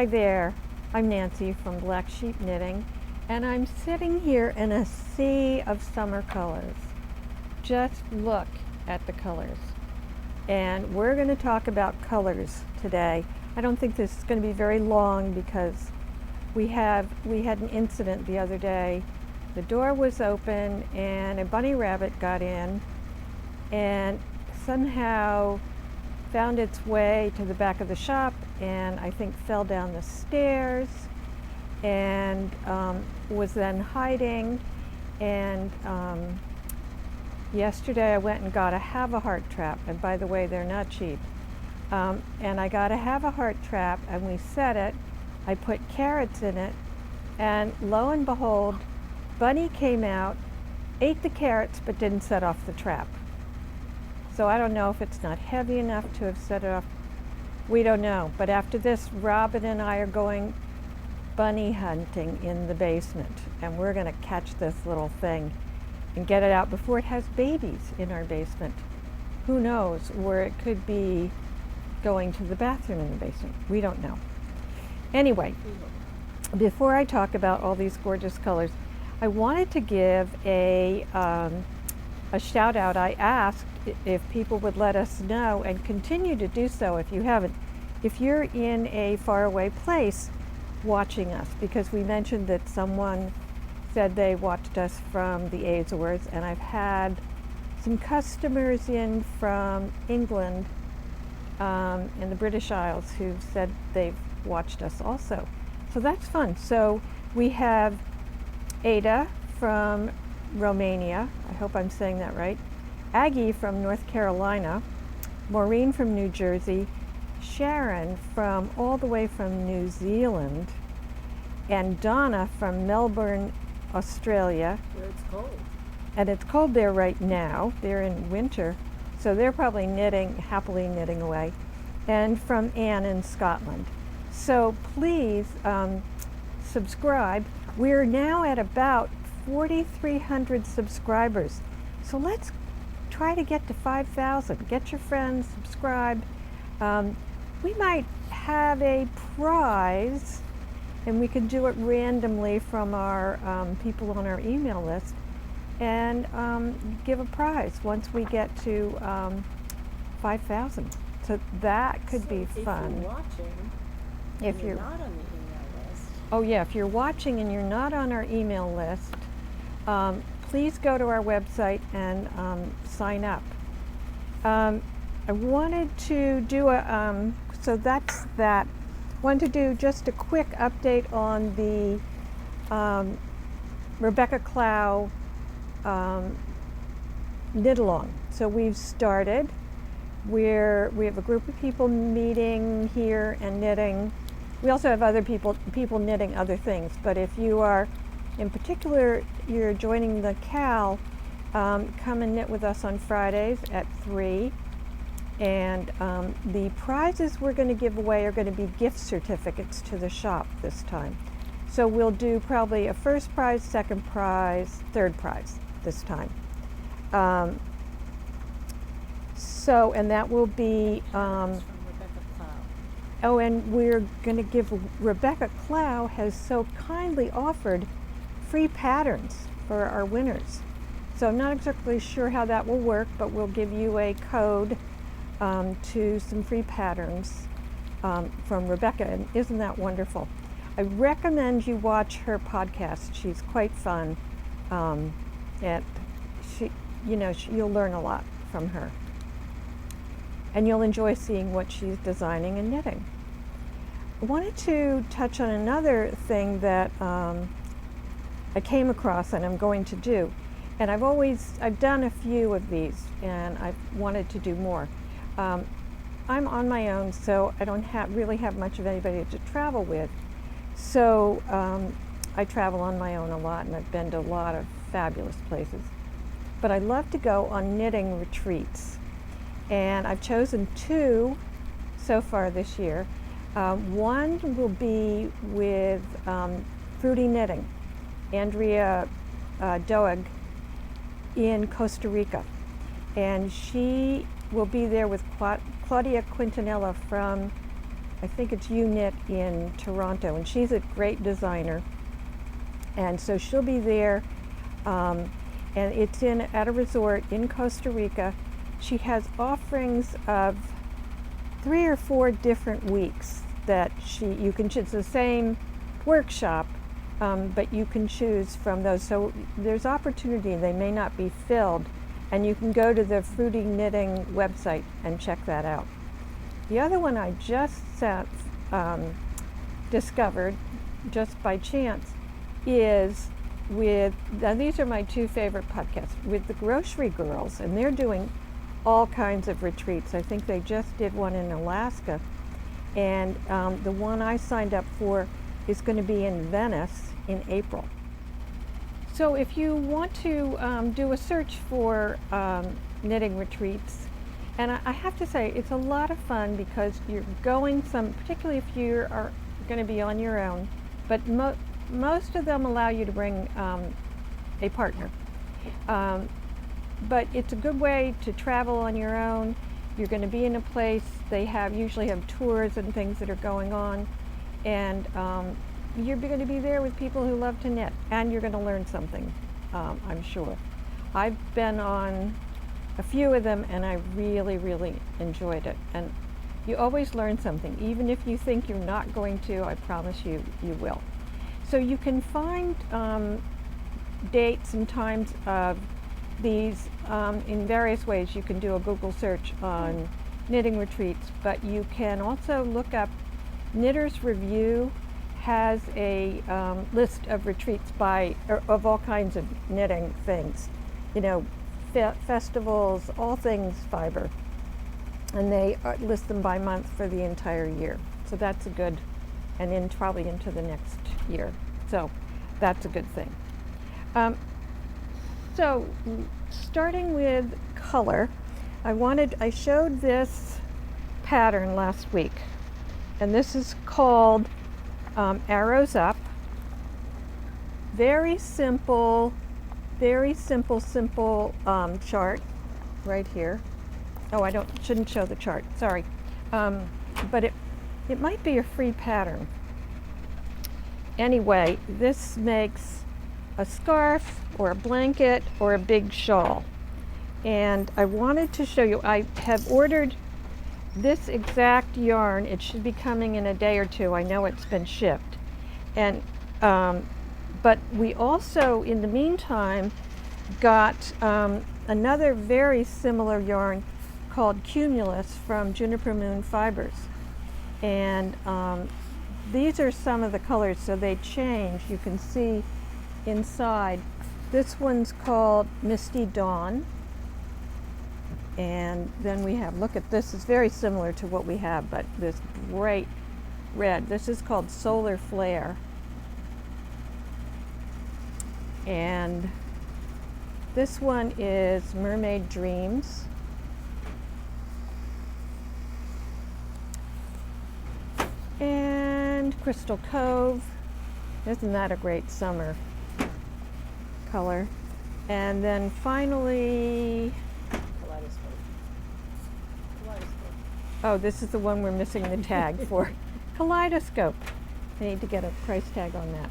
Hi there, I'm Nancy from Black Sheep Knitting, and I'm sitting here in a sea of summer colors. Just look at the colors. And we're going to talk about colors today. I don't think this is going to be very long because we had an incident the other day. The door was open and a bunny rabbit got in and somehow found its way to the back of the shop and I think fell down the stairs and was then hiding. And yesterday I went and got a have-a-heart trap, and by the way, they're not cheap. And I got a have-a-heart trap and we set it. I put carrots in it, and lo and behold, Bunny came out, ate the carrots, but didn't set off the trap. So I don't know if it's not heavy enough to have set it off. We don't know. But after this, Robin and I are going bunny hunting in the basement, and we're going to catch this little thing and get it out before it has babies in our basement. Who knows where it could be going to the bathroom in the basement. We don't know. Anyway, before I talk about all these gorgeous colors, I wanted to give a shout out. I asked if people would let us know, and continue to do so if you haven't, if you're in a faraway place watching us, because we mentioned that someone said they watched us from the Azores, and I've had some customers in from England and the British Isles who said they've watched us also. So that's fun. So we have Ada from Romania, I hope I'm saying that right, Aggie from North Carolina, Maureen from New Jersey, Sharon from all the way from New Zealand, and Donna from Melbourne, Australia. Where it's cold. And it's cold there right now. They're in winter, so they're probably happily knitting away. And from Anne in Scotland. So please subscribe. We're now at about 4,300 subscribers. So let's try to get to 5,000. Get your friends, subscribe. We might have a prize, and we could do it randomly from our people on our email list, and give a prize once we get to 5,000. So that could be fun. If you're watching, if you're not on the email list. Oh yeah, if you're watching and you're not on our email list, please go to our website and sign up. I wanted to do so that's that. Wanted to do just a quick update on the Rebecca Clow knitalong. So we've started. We have a group of people meeting here and knitting. We also have other people knitting other things. But if you are, in particular, you're joining the KAL, come and knit with us on Fridays at 3. And the prizes we're going to give away are going to be gift certificates to the shop this time. So we'll do probably a first prize, second prize, third prize this time. And that will be, From Rebecca Clow. oh, and we're going to give, Rebecca Clow has so kindly offered free patterns for our winners. So I'm not exactly sure how that will work, but we'll give you a code to some free patterns from Rebecca, and isn't that wonderful? I recommend you watch her podcast. She's quite fun, and you'll learn a lot from her, and you'll enjoy seeing what she's designing and knitting. I wanted to touch on another thing that I came across and I'm going to do, and I've done a few of these, and I've wanted to do more. I'm on my own, so I don't really have much of anybody to travel with. So I travel on my own a lot, and I've been to a lot of fabulous places. But I love to go on knitting retreats. And I've chosen 2 so far this year. One will be with Fruity Knitting, Andrea Doeg in Costa Rica. And she will be there with Claudia Quintanilla from I think it's Unit in Toronto, and she's a great designer. And so she'll be there, and it's at a resort in Costa Rica. She has offerings of 3 or 4 different weeks that you can choose the same workshop, but you can choose from those. So there's opportunity. They may not be filled, and you can go to the Fruity Knitting website and check that out. The other one I just discovered just by chance is now these are my 2 favorite podcasts, with the Grocery Girls, and they're doing all kinds of retreats. I think they just did one in Alaska, and the one I signed up for is going to be in Venice in April. So if you want to do a search for knitting retreats, and I have to say it's a lot of fun because you're going particularly if you are going to be on your own, but most of them allow you to bring a partner. But it's a good way to travel on your own. You're going to be in a place, they usually have tours and things that are going on, and you're going to be there with people who love to knit, and you're going to learn something, I'm sure. I've been on a few of them, and I really, really enjoyed it. And you always learn something. Even if you think you're not going to, I promise you, you will. So you can find dates and times of these in various ways. You can do a Google search on knitting retreats, but you can also look up Knitter's Review has a list of retreats of all kinds of knitting things, festivals, all things fiber, and they list them by month for the entire year. So that's a good, and probably into the next year. So that's a good thing. So starting with color, I showed this pattern last week, and this is called Arrows Up. Very simple chart right here. Oh, I shouldn't show the chart, sorry. But it might be a free pattern. Anyway, this makes a scarf or a blanket or a big shawl. And I wanted to show you, I have ordered this exact yarn. It should be coming in a day or 2. I know it's been shipped. And but we also, in the meantime, got another very similar yarn called Cumulus from Juniper Moon Fibers. And these are some of the colors, so they change. You can see inside. This one's called Misty Dawn. And then we have, look at this, it's very similar to what we have, but this bright red. This is called Solar Flare. And this one is Mermaid Dreams. And Crystal Cove. Isn't that a great summer color? And then finally, oh, this is the one we're missing the tag for. Kaleidoscope. I need to get a price tag on that.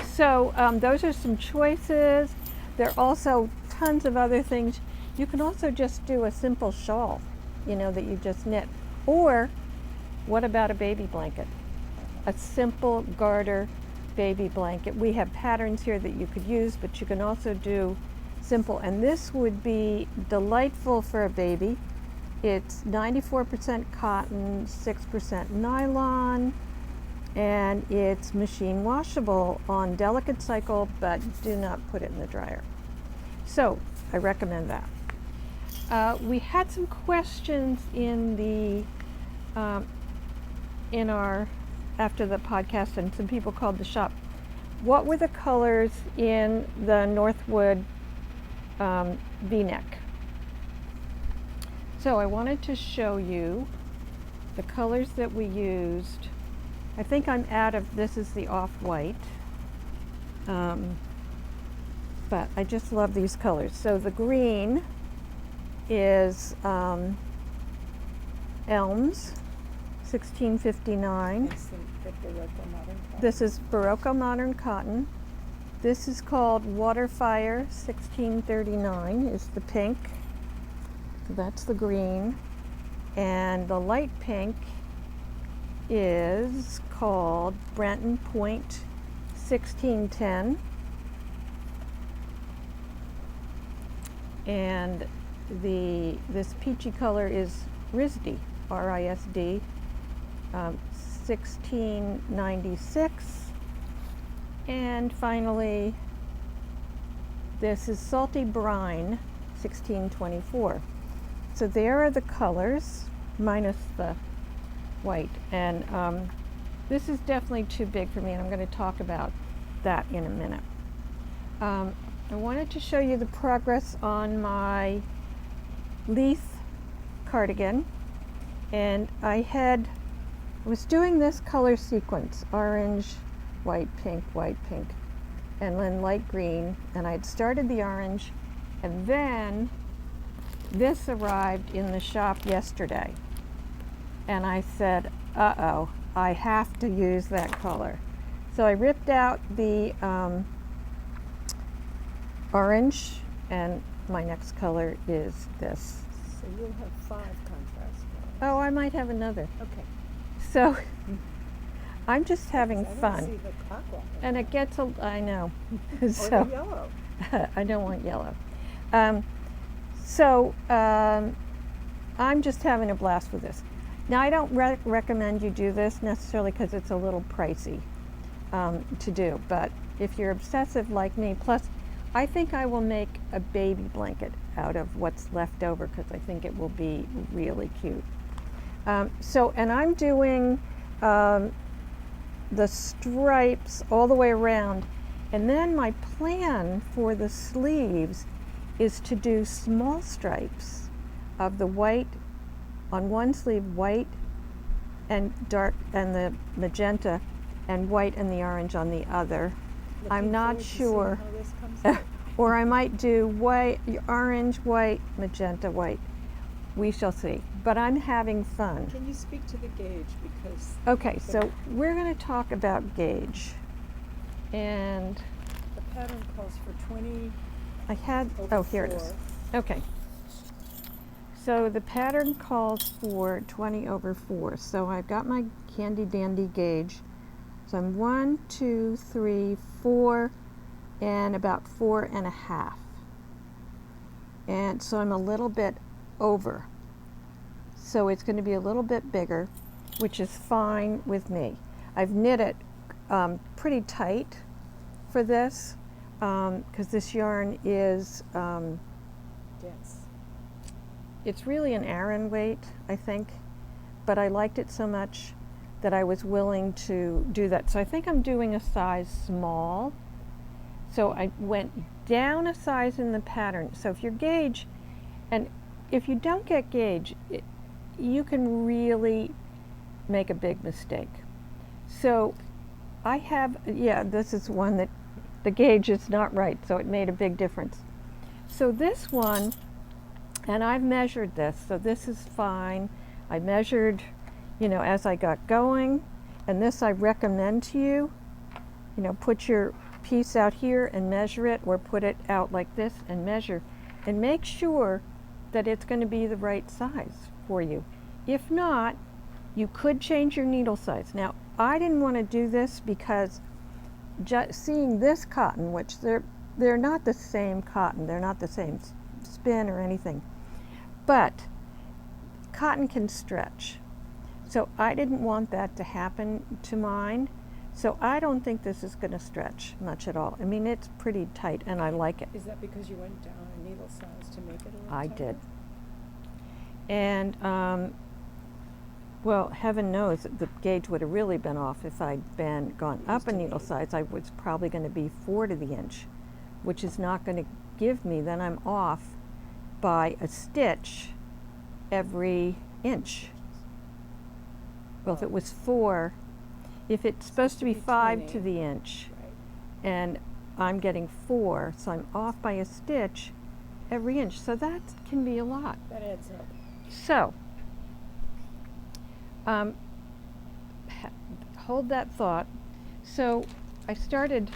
So those are some choices. There are also tons of other things. You can also just do a simple shawl, that you just knit. Or what about a baby blanket? A simple garter baby blanket. We have patterns here that you could use, but you can also do simple. And this would be delightful for a baby. It's 94% cotton, 6% nylon, and it's machine washable on delicate cycle, but do not put it in the dryer. So I recommend that. We had some questions after the podcast, and some people called the shop. What were the colors in the Northwood V-neck? So I wanted to show you the colors that we used. I think I'm out of, this is the off-white, but I just love these colors. So the green is Elms, 1659. It's the Barocco modern cotton. This is Barocco Modern Cotton. This is called Waterfire 1639 is the pink. So that's the green. And the light pink is called Brenton Point 1610. And this peachy color is RISD, R-I-S-D, 1696. And finally, this is Salty Brine, 1624. So there are the colors, minus the white. And this is definitely too big for me, and I'm going to talk about that in a minute. I wanted to show you the progress on my Leith cardigan. And I was doing this color sequence, orange, white, pink, and then light green. And I'd started the orange, and then this arrived in the shop yesterday. And I said, uh-oh, I have to use that color. So I ripped out the orange, and my next color is this. So you'll have 5 contrast colors. Oh, I might have another. Okay. So I'm just having I don't see fun. the aqua. And it gets I know. Or So the yellow. I don't want yellow. I'm just having a blast with this. Now, I don't recommend you do this necessarily because it's a little pricey to do, but if you're obsessive like me, plus I think I will make a baby blanket out of what's left over because I think it will be really cute. And I'm doing the stripes all the way around, and then my plan for the sleeves is to do small stripes of the white on one sleeve, white and dark, and the magenta, and white and the orange on the other. I'm not sure. How this comes out. Or I might do white, orange, white, magenta, white. We shall see. But I'm having fun. Can you speak to the gauge? Because Okay, so we're going to talk about gauge. And the pattern calls for 20 I had, over oh, here it is. 4. Okay. So the pattern calls for 20 over 4. So I've got my handy dandy gauge. So I'm 1, 2, 3, 4, and about 4.5. And so I'm a little bit over. So it's going to be a little bit bigger, which is fine with me. I've knit it pretty tight for this because this yarn is Dense. it's really an Aran weight, I think, but I liked it so much that I was willing to do that. So I think I'm doing a size small. So I went down a size in the pattern. So if your gauge, and if you don't get gauge, you can really make a big mistake. So I have, yeah, this is one that the gauge is not right, so it made a big difference. So this one, and I've measured this, so this is fine. I measured, as I got going, and this I recommend to you. Put your piece out here and measure it, or put it out like this and measure, and make sure that it's going to be the right size for you. If not, you could change your needle size. Now, I didn't want to do this because just seeing this cotton, which they're not the same cotton, they're not the same spin or anything, but cotton can stretch. So I didn't want that to happen to mine. So I don't think this is going to stretch much at all. I mean, it's pretty tight and I like it. Is that because you went down a needle size to make it a little I tighter? did. And well, heaven knows that the gauge would have really been off if I'd gone up a needle size. I was probably going to be 4 to the inch, which is not going to give me, then I'm off by a stitch every inch. Well, if it was 4, if it's supposed to be 5 to 20. the inch, Right. and I'm getting 4, so I'm off by a stitch every inch. So that can be a lot. That adds up. So, hold that thought. So I started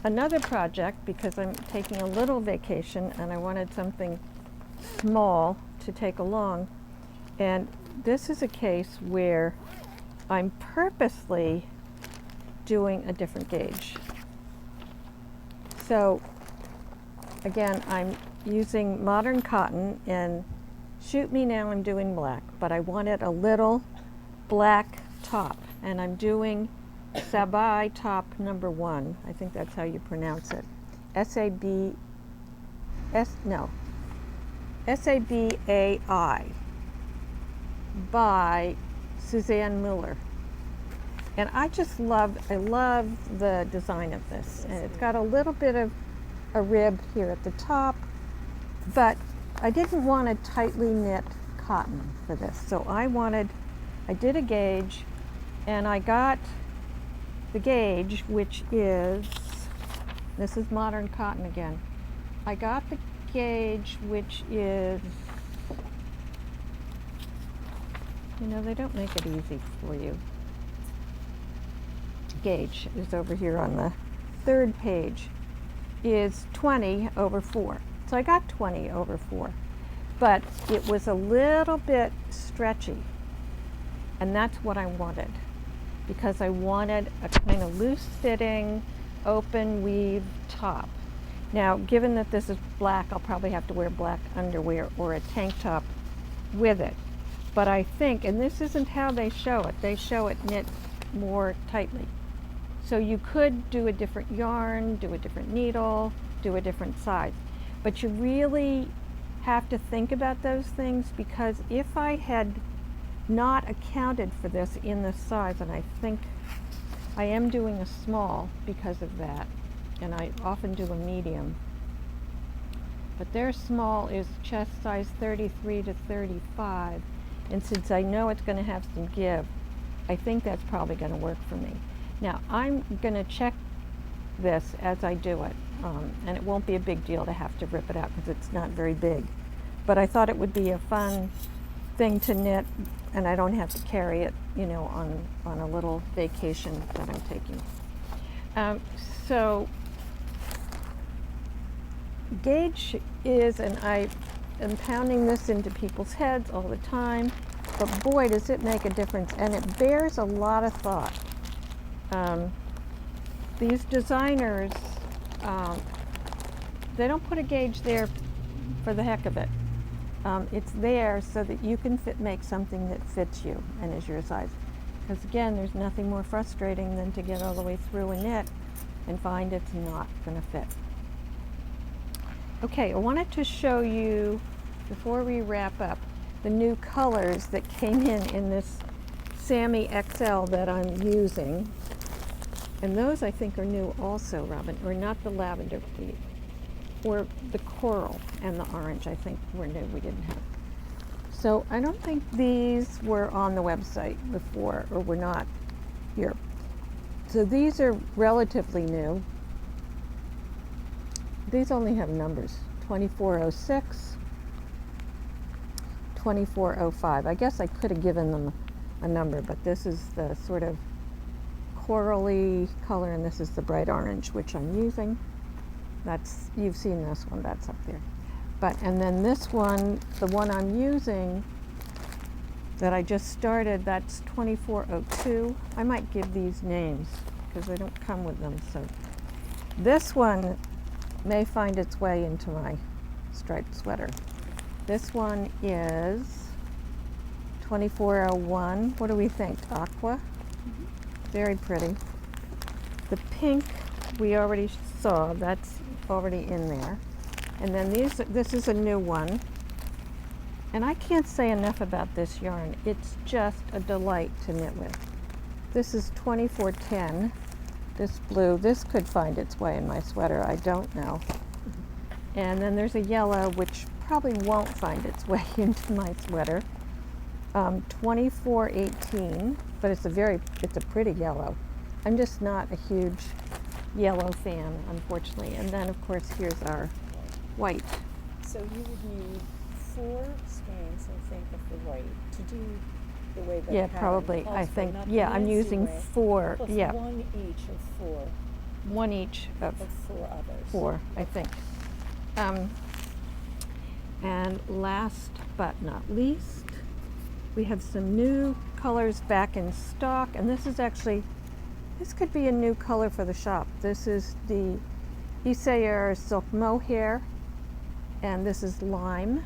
another project because I'm taking a little vacation and I wanted something small to take along. And this is a case where I'm purposely doing a different gauge. So again, I'm using modern cotton, and shoot me now, I'm doing black, but I wanted a little black top, and I'm doing Sabai top number 1. I think that's how you pronounce it. S-A-B-S, no, S-A-B-A-I by Suzanne Miller. And I love the design of this. And it's got a little bit of a rib here at the top, but I didn't want a tightly knit cotton for this. So I did a gauge, and I got the gauge, which is, this is modern cotton again. I got the gauge, which is, you know, they don't make it easy for you. Gauge is over here on the 3rd page, is 20/4. So I got 20/4, but it was a little bit stretchy, and that's what I wanted, because I wanted a kind of loose fitting, open weave top. Now, given that this is black, I'll probably have to wear black underwear or a tank top with it. But I think, and this isn't how they show it knit more tightly. So you could do a different yarn, do a different needle, do a different size. But you really have to think about those things, because if I had not accounted for this in the size, and I think I am doing a small because of that, and I often do a medium, but their small is chest size 33 to 35, and since I know it's going to have some give, I think that's probably going to work for me. Now, I'm going to check this as I do it, and it won't be a big deal to have to rip it out because it's not very big. But I thought it would be a fun thing to knit, and I don't have to carry it, you know, on a little vacation that I'm taking. So gauge is, and I am pounding this into people's heads all the time, but boy, does it make a difference, and it bears a lot of thought. These designers, they don't put a gauge there for the heck of it. It's there so that you can make something that fits you and is your size. Because again, there's nothing more frustrating than to get all the way through a knit and find it's not going to fit. Okay, I wanted to show you, before we wrap up, the new colors that came in this Sammy XL that I'm using. And those I think are new also, Robin, or not the lavender, or the coral and the orange I think were new, we didn't have. So I don't think these were on the website before, or were not here. So these are relatively new. These only have numbers, 2406, 2405. I guess I could have given them a number, but this is the sort of corally color, and this is the bright orange, which I'm using. That's, you've seen this one, that's up there. But, and then this one, the one I'm using that I just started, that's 2402. I might give these names because they don't come with them. So this one may find its way into my striped sweater. This one is 2401. What do we think? Aqua? Very pretty. The pink we already saw, that's already in there. And then this is a new one. And I can't say enough about this yarn. It's just a delight to knit with. This is 2410. This blue, this could find its way in my sweater, I don't know. And then there's a yellow, which probably won't find its way into my sweater. 2418, but it's a pretty yellow. I'm just not a huge yellow fan, unfortunately. And then, of course, here's our white. So you would need 4 skeins, I think, of the white to do the way the Yeah, pattern probably. calls I for, think, not the yeah, I'm Nancy using way, 4, plus yeah, one each of 4 1 each of of 4 others. 4, I think. And last but not least, we have some new colors back in stock, and this is actually, this could be a new color for the shop. This is the Isayer Silk Mohair, and this is lime.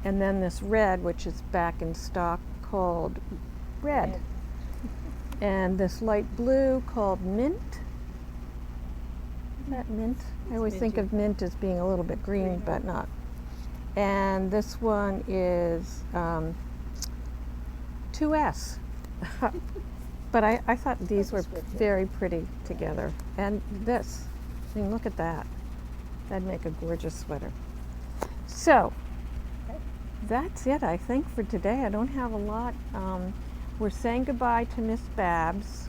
And then this red, which is back in stock, called red. And this light blue called mint. Isn't that mint? I always think minty. of mint as being a little bit green, Greener. but not. And this one is 2S. But I thought these were Descriptive. very pretty together. And this, I mean, look at that. That'd make a gorgeous sweater. So, Okay. that's it, I think, for today. I don't have a lot. We're saying goodbye to Miss Babs.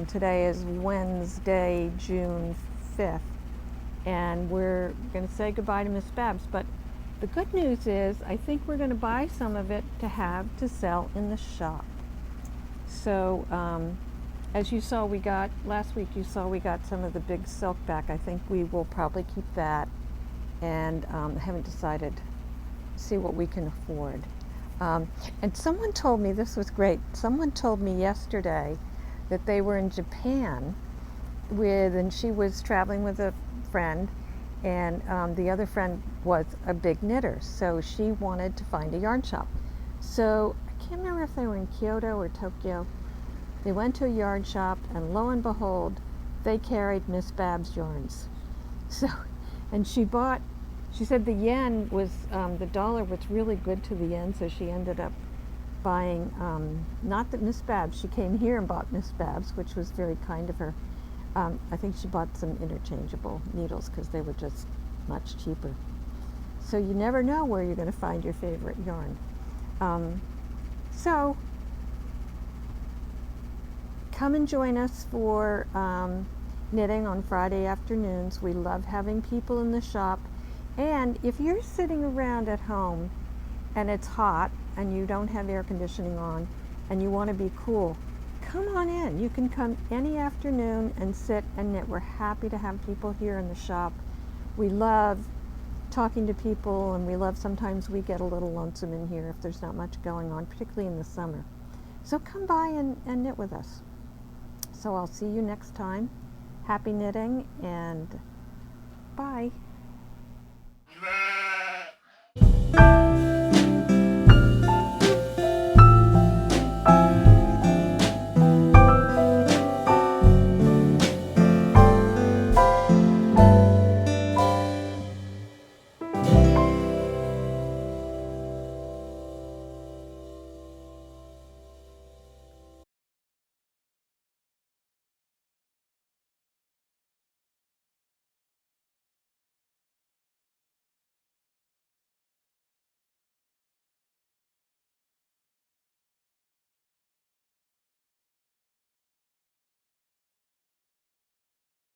Today is Wednesday, June 5th. And we're going to say goodbye to Miss Babs. But the good news is, I think we're going to buy some of it to have to sell in the shop. So, as you saw, we got, last week you saw we got some of the big silk back. I think we will probably keep that. And haven't decided, see what we can afford. And someone told me, this was great, someone told me yesterday that they were in Japan and she was traveling with a friend, and the other friend was a big knitter, so she wanted to find a yarn shop. So I can't remember if they were in Kyoto or Tokyo. They went to a yarn shop, and lo and behold, they carried Miss Babs yarns. So, and she said the yen was, the dollar was really good to the yen, so she ended up buying, not that Miss Babs, she came here and bought Miss Babs, which was very kind of her. I think she bought some interchangeable needles because they were just much cheaper. So you never know where you're going to find your favorite yarn. So come and join us for knitting on Friday afternoons. We love having people in the shop. And if you're sitting around at home and it's hot and you don't have air conditioning on and you want to be cool, come on in. You can come any afternoon and sit and knit. We're happy to have people here in the shop. We love talking to people, and we love, sometimes we get a little lonesome in here if there's not much going on, particularly in the summer. So come by and knit with us. So I'll see you next time. Happy knitting, and bye.